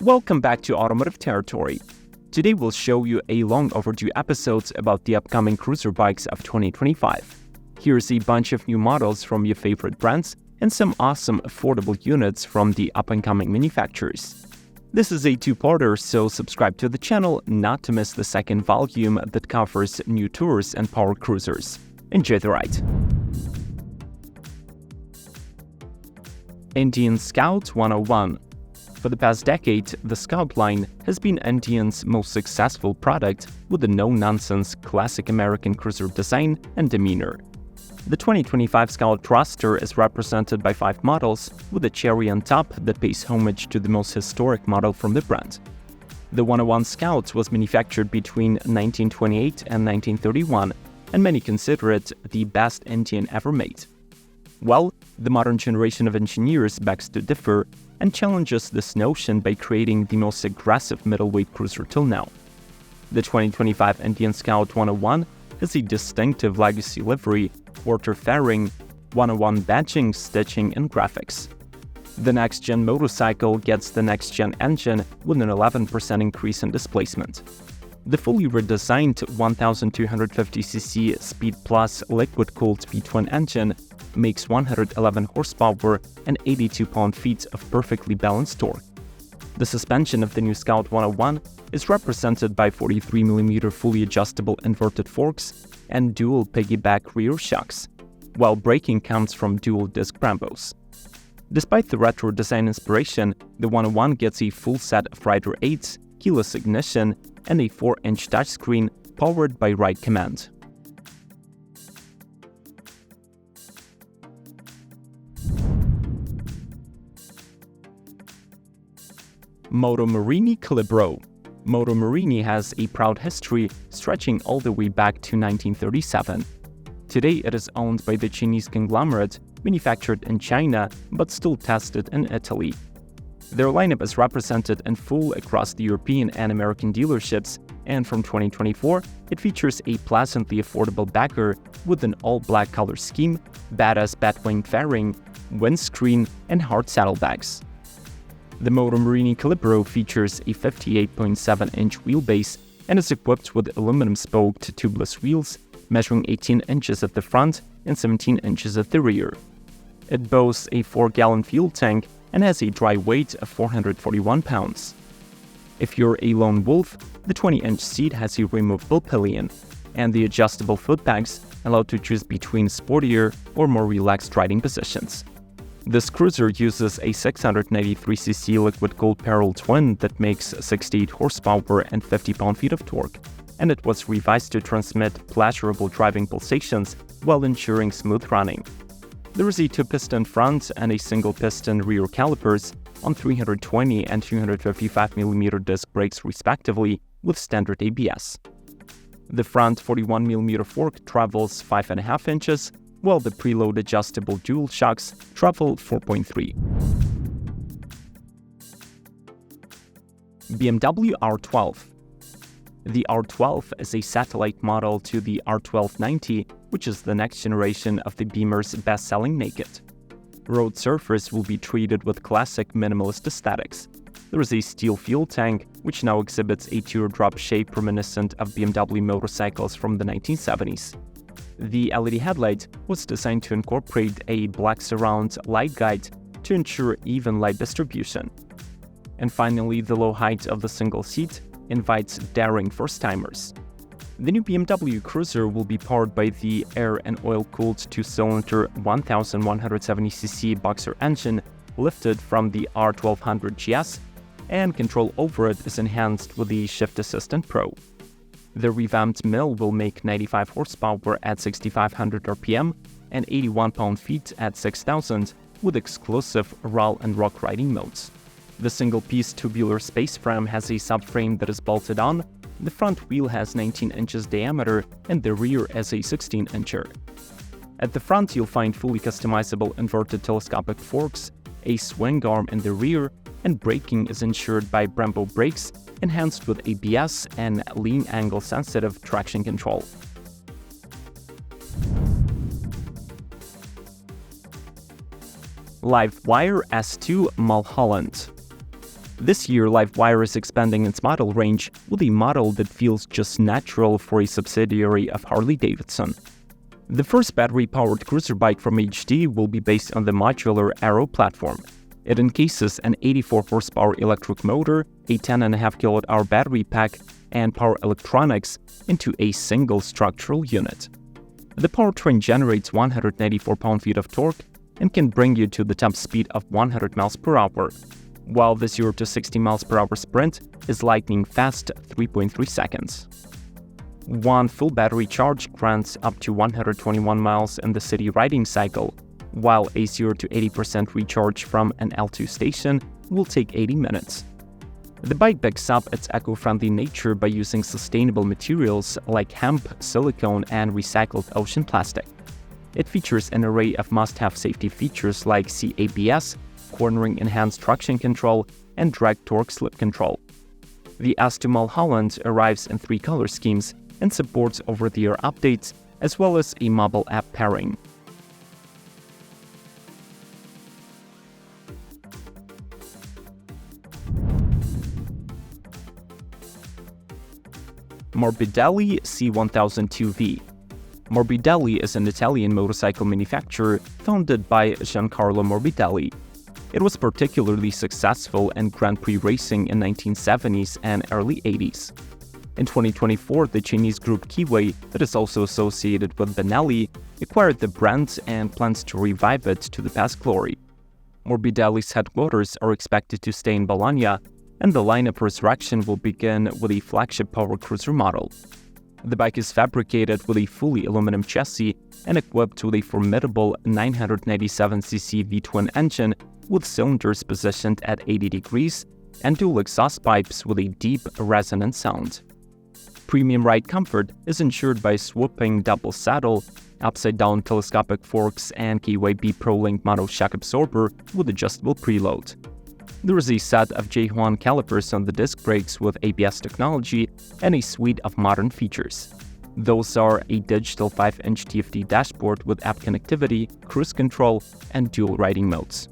Welcome back to Automotive Territory. Today we'll show you a long overdue episode about the upcoming cruiser bikes of 2025. Here's a bunch of new models from your favorite brands and some awesome affordable units from the up-and-coming manufacturers. This is a two-parter, so subscribe to the channel not to miss the second volume that covers new tours and power cruisers. Enjoy the ride! Indian Scout 101. For the past decade, the Scout line has been Indian's most successful product with a no-nonsense classic American cruiser design and demeanor. The 2025 Scout roster is represented by 5 models, with a cherry on top that pays homage to the most historic model from the brand. The 101 Scout was manufactured between 1928 and 1931, and many consider it the best Indian ever made. Well, the modern generation of engineers begs to differ and challenges this notion by creating the most aggressive middleweight cruiser till now. The 2025 Indian Scout 101 has a distinctive legacy livery, quarter fairing, 101 badging, stitching, and graphics. The next-gen motorcycle gets the next-gen engine with an 11% increase in displacement. The fully redesigned 1250cc Speed Plus liquid-cooled V-twin engine makes 111 horsepower and 82 pound-feet of perfectly balanced torque. The suspension of the new Scout 101 is represented by 43mm fully adjustable inverted forks and dual piggyback rear shocks, while braking comes from dual-disc Brembos. Despite the retro design inspiration, the 101 gets a full set of rider aids, keyless ignition, and a 4-inch touchscreen powered by Ride Command. Moto Morini Calibro. Moto Morini has a proud history stretching all the way back to 1937. Today it is owned by the Chinese conglomerate, manufactured in China but still tested in Italy. Their lineup is represented in full across the European and American dealerships, and from 2024 it features a pleasantly affordable backer with an all-black color scheme, badass batwing fairing, windscreen, and hard saddlebags. The Moto Morini Calibro features a 58.7-inch wheelbase and is equipped with aluminum-spoked tubeless wheels, measuring 18 inches at the front and 17 inches at the rear. It boasts a 4-gallon fuel tank and has a dry weight of 441 pounds. If you're a lone wolf, the 20-inch seat has a removable pillion, and the adjustable footpegs allow to choose between sportier or more relaxed riding positions. This cruiser uses a 693cc liquid-cooled parallel twin that makes 68 horsepower and 50 pound-feet of torque, and it was revised to transmit pleasurable driving pulsations while ensuring smooth running. There is a 2-piston front and a single-piston rear calipers on 320 and 255mm disc brakes respectively with standard ABS. The front 41mm fork travels 5.5 inches, while the preload adjustable dual shocks travel 4.3. BMW R12. The R12 is a satellite model to the R1290, which is the next generation of the Beamer's best-selling Naked. Road surface will be treated with classic minimalist aesthetics. There is a steel fuel tank, which now exhibits a teardrop shape reminiscent of BMW motorcycles from the 1970s. The LED headlight was designed to incorporate a black surround light guide to ensure even light distribution. And finally, the low height of the single seat invites daring first-timers. The new BMW Cruiser will be powered by the air and oil-cooled 2-cylinder 1170cc boxer engine lifted from the R1200 GS, and control over it is enhanced with the Shift Assistant Pro. The revamped mill will make 95 horsepower at 6,500 RPM and 81 pound-feet at 6,000 with exclusive RAL and rock riding modes. The single-piece tubular space frame has a subframe that is bolted on, the front wheel has 19 inches diameter and the rear is a 16-incher. At the front you'll find fully customizable inverted telescopic forks, a swing arm in the rear, and braking is ensured by Brembo brakes, enhanced with ABS and lean angle sensitive traction control. LiveWire S2 Mulholland. This year, LiveWire is expanding its model range with a model that feels just natural for a subsidiary of Harley-Davidson. The first battery-powered cruiser bike from HD will be based on the modular Aero platform. It encases an 84-horsepower electric motor, a 10.5 kWh battery pack, and power electronics into a single structural unit. The powertrain generates 194 pound-feet of torque and can bring you to the top speed of 100 miles per hour, while the 0 to 60 miles per hour sprint is lightning fast 3.3 seconds. One full battery charge grants up to 121 miles in the city riding cycle, while a 0 to 80% recharge from an L2 station will take 80 minutes. The bike backs up its eco-friendly nature by using sustainable materials like hemp, silicone, and recycled ocean plastic. It features an array of must-have safety features like CABS, cornering enhanced traction control, and drag torque slip control. The S2 Mulholland arrives in 3 color schemes and supports over-the-air updates as well as a mobile app pairing. Morbidelli C1002V. Morbidelli is an Italian motorcycle manufacturer founded by Giancarlo Morbidelli. It was particularly successful in Grand Prix racing in 1970s and early 80s. In 2024, the Chinese group Kiwi, that is also associated with Benelli, acquired the brand and plans to revive it to the past glory. Morbidelli's headquarters are expected to stay in Bologna, and the lineup resurrection will begin with a flagship power cruiser model. The bike is fabricated with a fully aluminum chassis and equipped with a formidable 997cc V-twin engine with cylinders positioned at 80 degrees and dual exhaust pipes with a deep, resonant sound. Premium ride comfort is ensured by swooping double saddle, upside-down telescopic forks, and KYB ProLink Moto shock absorber with adjustable preload. There is a set of J1 calipers on the disc brakes with ABS technology and a suite of modern features. Those are a digital 5-inch TFT dashboard with app connectivity, cruise control, and dual riding modes.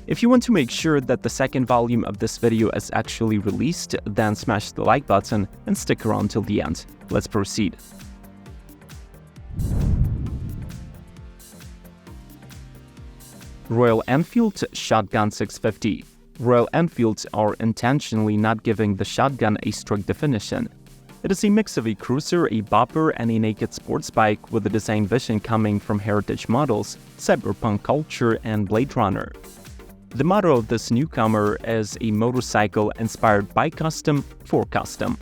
If you want to make sure that the second volume of this video is actually released, then smash the like button and stick around till the end. Let's proceed. Royal Enfield Shotgun 650. Royal Enfields are intentionally not giving the shotgun a strict definition. It is a mix of a cruiser, a bopper, and a naked sports bike with a design vision coming from heritage models, cyberpunk culture, and Blade Runner. The motto of this newcomer is a motorcycle inspired by custom for custom.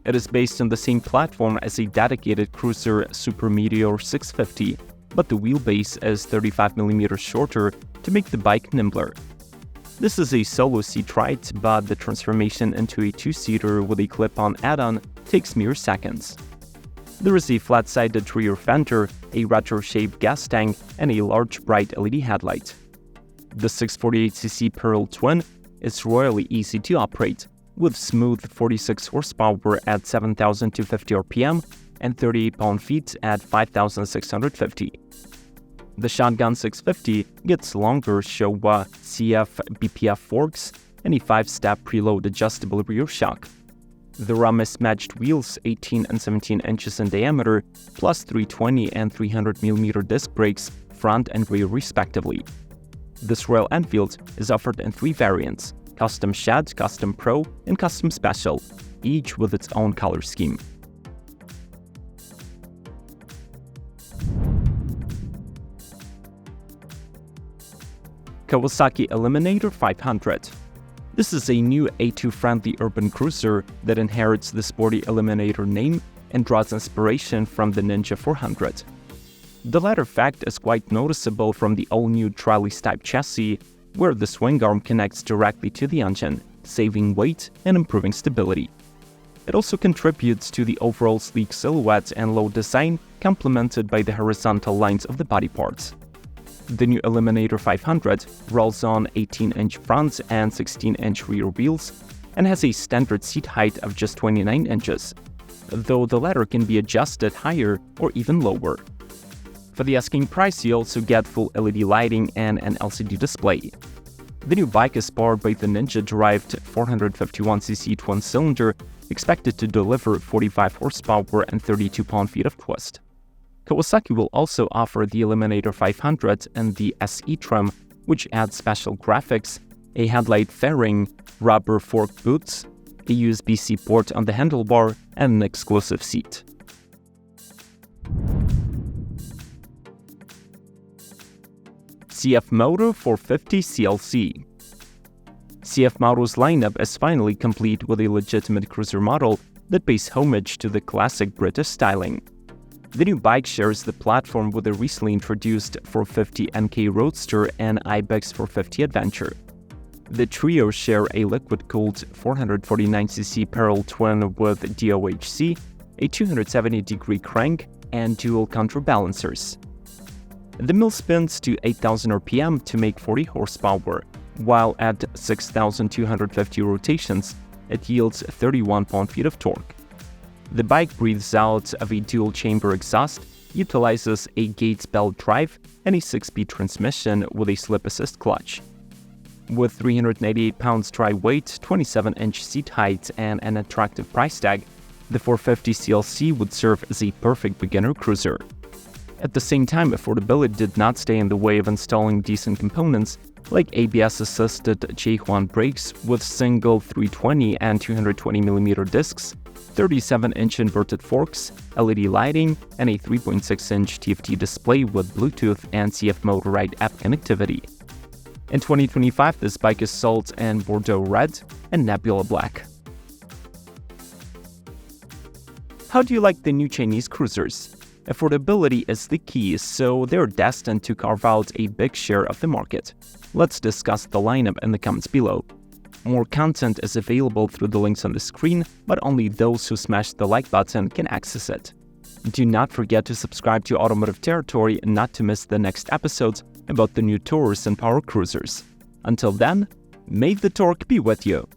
It is based on the same platform as a dedicated cruiser Super Meteor 650, but the wheelbase is 35mm shorter to make the bike nimbler. This is a solo seat ride, but the transformation into a two-seater with a clip-on add-on takes mere seconds. There is a flat-sided rear fender, a retro-shaped gas tank, and a large bright LED headlight. The 648cc Pearl Twin is royally easy to operate, with smooth 46 horsepower at 7,250 RPM and 38 pound-feet at 5,650. The Shotgun 650 gets longer Showa CF BPF forks and a 5-step preload adjustable rear shock. There are mismatched wheels 18 and 17 inches in diameter, plus 320 and 300mm disc brakes front and rear respectively. This Royal Enfield is offered in 3 variants: Custom Shed, Custom Pro, and Custom Special, each with its own color scheme. Kawasaki Eliminator 500. This is a new A2-friendly urban cruiser that inherits the sporty Eliminator name and draws inspiration from the Ninja 400. The latter fact is quite noticeable from the all-new trellis-type chassis, where the swing arm connects directly to the engine, saving weight and improving stability. It also contributes to the overall sleek silhouette and low design, complemented by the horizontal lines of the body parts. The new Eliminator 500 rolls on 18-inch front and 16-inch rear wheels and has a standard seat height of just 29 inches, though the latter can be adjusted higher or even lower. For the asking price, you also get full LED lighting and an LCD display. The new bike is powered by the Ninja-derived 451cc twin-cylinder, expected to deliver 45 horsepower and 32 pound-feet of twist. Kawasaki will also offer the Eliminator 500 and the SE trim, which adds special graphics, a headlight fairing, rubber fork boots, a USB-C port on the handlebar, and an exclusive seat. CFMoto 450 CLC. CFMoto's lineup is finally complete with a legitimate cruiser model that pays homage to the classic British styling. The new bike shares the platform with the recently introduced 450 NK Roadster and Ibex 450 Adventure. The trio share a liquid-cooled 449cc parallel twin with DOHC, a 270-degree crank, and dual counterbalancers. The mill spins to 8,000 RPM to make 40 horsepower, while at 6,250 rotations, it yields 31 pound-feet of torque. The bike breathes out of a dual-chamber exhaust, utilizes a Gates belt drive, and a 6-speed transmission with a slip-assist clutch. With 388 pounds dry weight, 27-inch seat height, and an attractive price tag, the 450 CLC would serve as a perfect beginner cruiser. At the same time, affordability did not stay in the way of installing decent components like ABS-assisted J-Huan brakes with single 320 and 220mm discs, 37-inch inverted forks, LED lighting, and a 3.6-inch TFT display with Bluetooth and CFMoto Ride app connectivity. In 2025, this bike is sold in Bordeaux Red and Nebula Black. How do you like the new Chinese cruisers? Affordability is the key, so they're destined to carve out a big share of the market. Let's discuss the lineup in the comments below. More content is available through the links on the screen, but only those who smash the like button can access it. Do not forget to subscribe to Automotive Territory and not to miss the next episodes about the new tours and power cruisers. Until then, may the torque be with you!